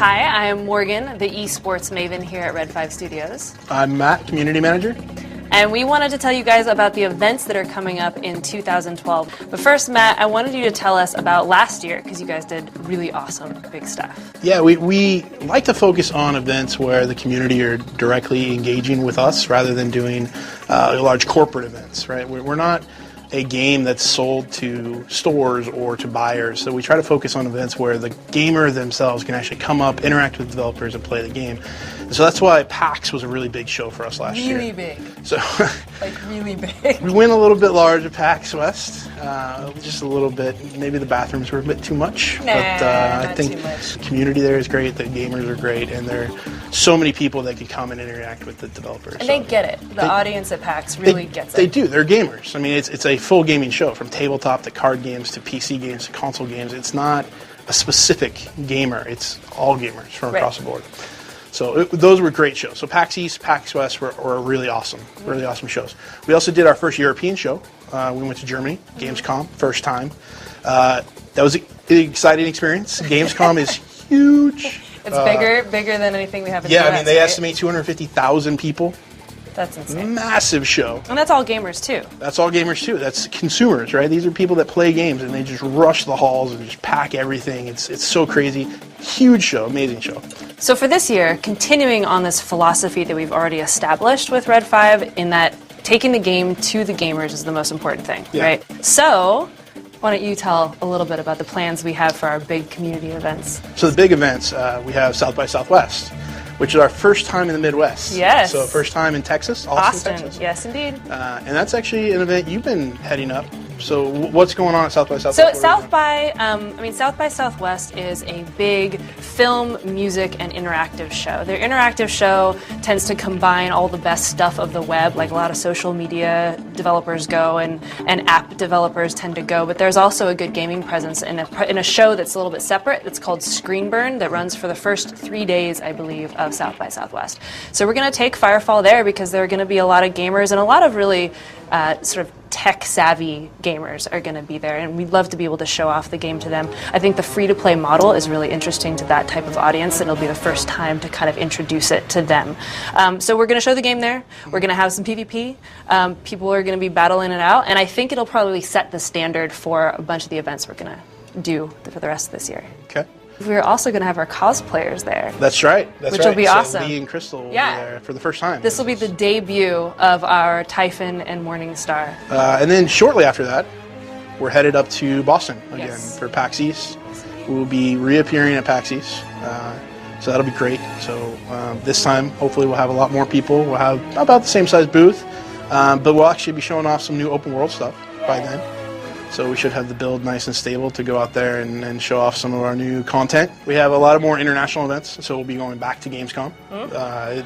Hi, I am Morgan, the esports maven here at Red 5 Studios. I'm Matt, community manager. And we wanted to tell you guys about the events that are coming up in 2012. But first, Matt, I wanted you to tell us about last year, because you guys did really awesome, big stuff. Yeah, we like to focus on events where the community are directly engaging with us rather than doing large corporate events, right? We're not a game that's sold to stores or to buyers, so we try to focus on events where the gamer themselves can actually come up, interact with developers, and play the game. So that's why PAX was a really big show for us last year. Really big. So, like really big. We went a little bit large at PAX West, just a little bit. Maybe the bathrooms were a bit too much, nah, but I think too much. the community there is great. The gamers are great, and there are so many people that can come and interact with the developers. And they get it. The audience at PAX really gets it. They do. They're gamers. I mean, it's a full gaming show, from tabletop to card games to PC games to console games. It's not a specific gamer. It's all gamers from across the board. So those were great shows. So PAX East, PAX West were really awesome shows. We also did our first European show. We went to Germany, Gamescom, first time. That was an exciting experience. Gamescom is huge. It's bigger than anything we have in the US, I mean, they estimate 250,000 people. That's insane. Massive show. And that's all gamers, too. That's all gamers, too. That's consumers, right? These are people that play games, and they just rush the halls and just pack everything. It's so crazy. Huge show. Amazing show. So for this year, continuing on this philosophy that we've already established with Red 5, in that taking the game to the gamers is the most important thing, right? So why don't you tell a little bit about the plans we have for our big community events? So the big events, we have South by Southwest, which is our first time in the Midwest. Yes. So first time in Texas, Austin, Texas. Yes, indeed. And that's actually an event you've been heading up. So what's going on at South by Southwest? So South by Southwest is a big film, music, and interactive show. Their interactive show tends to combine all the best stuff of the web, like a lot of social media developers go and app developers tend to go, but there's also a good gaming presence in a show that's a little bit separate. It's called Screenburn, that runs for the first 3 days, I believe, of South by Southwest. So we're going to take Firefall there because there are going to be a lot of gamers and a lot of really sort of tech-savvy gamers are going to be there, and we'd love to be able to show off the game to them. I think the free-to-play model is really interesting to that type of audience, and it'll be the first time to kind of introduce it to them. So we're going to show the game there. We're going to have some PvP. People are going to be battling it out, and I think it'll probably set the standard for a bunch of the events we're going to do for the rest of this year. Okay. We're also going to have our cosplayers there. That's right. Which will be awesome. So Lee and Crystal will be there for the first time. This will be the debut of our Typhon and Morningstar. And then shortly after that, we're headed up to Boston again for PAX East. We'll be reappearing at PAX East. So that'll be great. So this time, hopefully we'll have a lot more people. We'll have about the same size booth. But we'll actually be showing off some new open world stuff by then. So we should have the build nice and stable to go out there and show off some of our new content. We have a lot of more international events, so we'll be going back to Gamescom.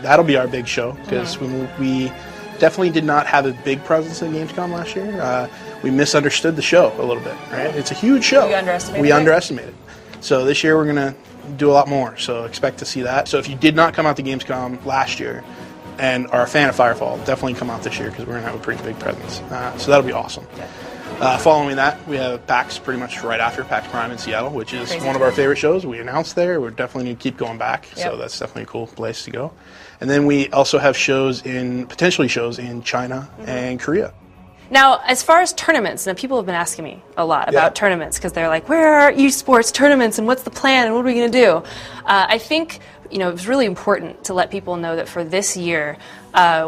That'll be our big show, because we definitely did not have a big presence in Gamescom last year. We misunderstood the show a little bit, right? It's a huge show. We underestimated it. So this year we're going to do a lot more, so expect to see that. So if you did not come out to Gamescom last year and are a fan of Firefall, definitely come out this year, because we're going to have a pretty big presence. So that'll be awesome. Following that, we have PAX pretty much right after PAX Prime in Seattle, which is one of our favorite shows. We announced there. We're definitely going to keep going back, so that's definitely a cool place to go. And then we also have potentially shows in China and Korea. Now, as far as tournaments, now people have been asking me a lot about tournaments, because they're like, where are esports tournaments and what's the plan and what are we going to do? I think it's really important to let people know that for this year,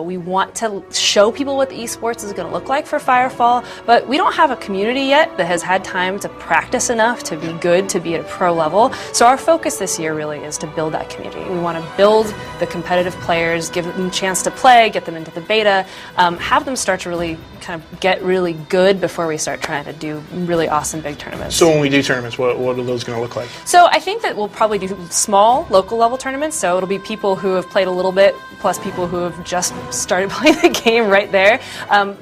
we want to show people what the esports is going to look like for Firefall, but we don't have a community yet that has had time to practice enough to be good, to be at a pro level. So our focus this year really is to build that community. We want to build the competitive players, give them a chance to play, get them into the beta, have them start to really kind of get really good before we start trying to do really awesome big tournaments. So when we do tournaments, what are those going to look like? So I think that we'll probably do small local level tournaments. tournaments, so it'll be people who have played a little bit, plus people who have just started playing the game right there,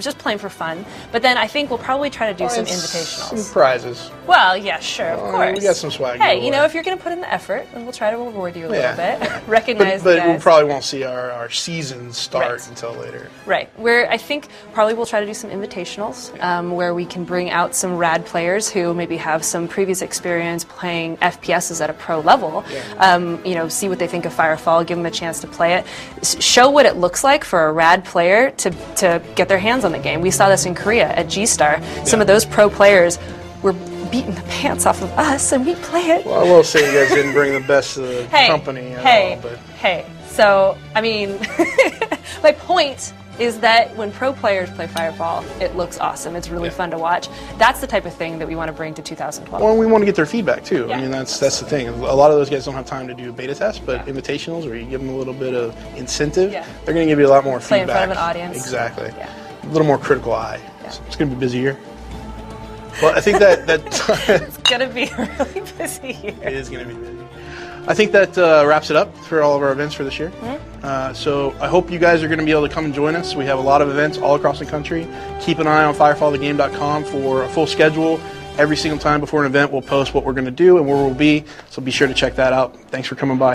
just playing for fun. But then I think we'll probably try to do some invitationals. Some prizes. Well, yeah, sure, of course. We got some swag. Hey, you know, if you're going to put in the effort, then we'll try to reward you a little bit. Recognize but the guys. we probably won't see our season start until later. Right. I think probably we'll try to do some invitationals where we can bring out some rad players who maybe have some previous experience playing FPSs at a pro level. You know, see what they think of Firefall, give them a chance to play it, show what it looks like for a rad player to get their hands on the game. We saw this in Korea at G-Star. Some of those pro players were beating the pants off of us, and we play it. Well, I will say you guys didn't bring the best of the company at all. But. Hey, so, I mean, my point is that when pro players play Firefall, it looks awesome. It's really fun to watch. That's the type of thing that we want to bring to 2012. Well, we want to get their feedback too. I mean, that's the thing. A lot of those guys don't have time to do beta tests, but invitationals, where you give them a little bit of incentive, they're going to give you a lot more Play feedback. in front of an audience. Exactly. A little more critical eye. So it's going to be a busy year. Well, I think that it's going to be a really busy year. It is going to be busy. I think that wraps it up for all of our events for this year. So I hope you guys are going to be able to come and join us. We have a lot of events all across the country. Keep an eye on firefallthegame.com for a full schedule. Every single time before an event, we'll post what we're going to do and where we'll be. So be sure to check that out. Thanks for coming by.